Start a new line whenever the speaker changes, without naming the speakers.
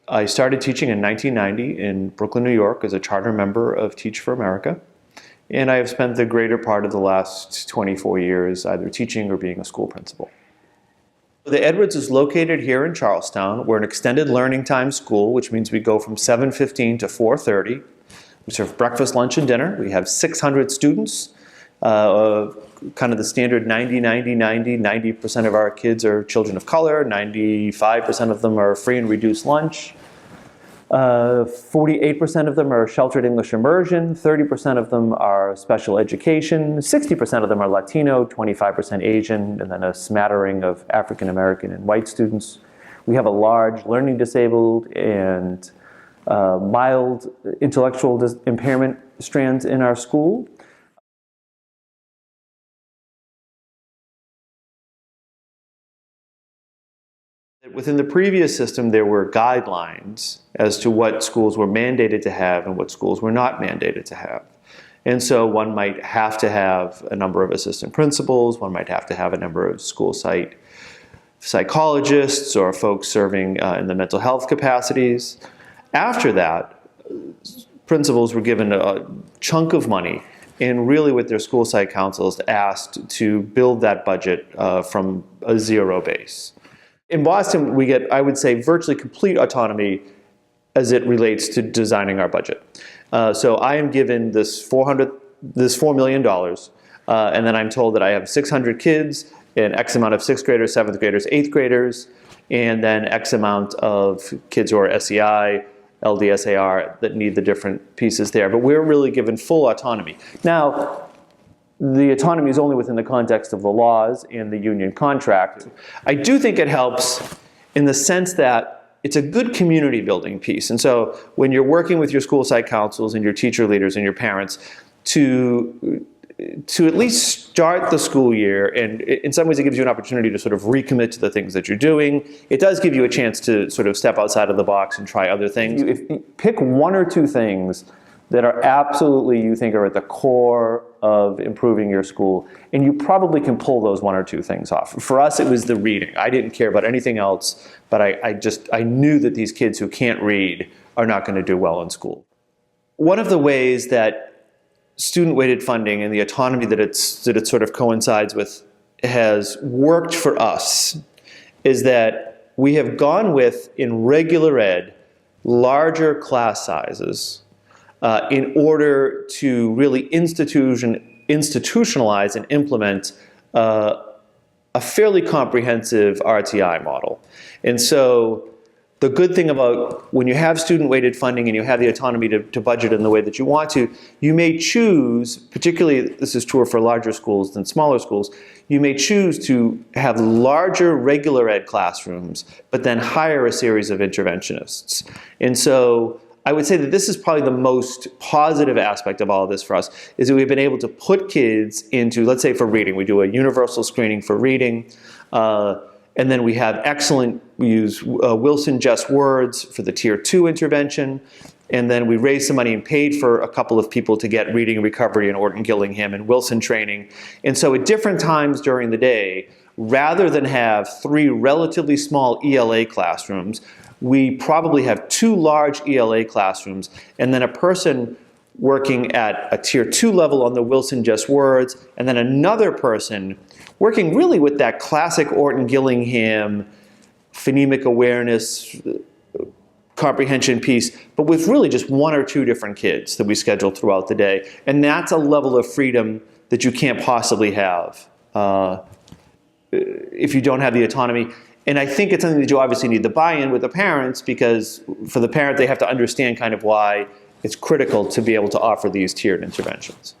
I started teaching in 1990 in Brooklyn, New York as a charter member of Teach for America. And I have spent the greater part of the last 24 years either teaching or being a school principal. The Edwards is located here in Charlestown. We're an extended learning time school, which means we go from 7:15 to 4:30. We serve breakfast, lunch, and dinner. We have 600 students. Kind of the standard 90% of our kids are children of color, 95% of them are free and reduced lunch, 48% of them are sheltered English immersion, 30% of them are special education, 60% of them are Latino, 25% Asian, and then a smattering of African American and white students. We have a large learning disabled and mild intellectual impairment strands in our school. Within the previous system, there were guidelines as to what schools were mandated to have and what schools were not mandated to have. And so one might have to have a number of assistant principals, one might have to have a number of school site psychologists or folks serving in the mental health capacities. After that, principals were given a chunk of money and really with their school site councils asked to build that budget from a zero base. In Boston, we get, I would say, virtually complete autonomy as it relates to designing our budget. So I am given this $4 million, and then I'm told that I have 600 kids and X amount of 6th graders, 7th graders, 8th graders, and then X amount of kids who are SEI, LDSAR that need the different pieces there. But we're really given full autonomy. Now, the autonomy is only within the context of the laws and the union contract. I do think it helps in the sense that it's a good community building piece. And so when you're working with your school site councils and your teacher leaders and your parents to at least start the school year, and in some ways it gives you an opportunity to sort of recommit to the things that you're doing. It does give you a chance to sort of step outside of the box and try other things. Pick one or two things that are absolutely, you think, are at the core of improving your school, and you probably can pull those one or two things off. For us, it was the reading. I didn't care about anything else, but I knew that these kids who can't read are not going to do well in school. One of the ways that student-weighted funding and the autonomy that it sort of coincides with has worked for us is that we have gone with, in regular ed, larger class sizes in order to really institutionalize and implement a fairly comprehensive RTI model. And so the good thing about when you have student-weighted funding and you have the autonomy to budget in the way that you want to, you may choose, particularly this is true for larger schools than smaller schools, you may choose to have larger regular ed classrooms, but then hire a series of interventionists. And so I would say that this is probably the most positive aspect of all of this for us, is that we've been able to put kids into, let's say for reading, we do a universal screening for reading, and then we have we use Wilson Just Words for the Tier 2 intervention, and then we raised some money and paid for a couple of people to get reading recovery and Orton Gillingham and Wilson training. And so at different times during the day, rather than have 3 relatively small ELA classrooms, we probably have 2 large ELA classrooms, and then a person working at a Tier 2 level on the Wilson Just Words, and then another person working really with that classic Orton Gillingham phonemic awareness comprehension piece, but with really just 1 or 2 different kids that we schedule throughout the day. And that's a level of freedom that you can't possibly have if you don't have the autonomy. And I think it's something that you obviously need the buy-in with the parents, because for the parent, they have to understand kind of why it's critical to be able to offer these tiered interventions.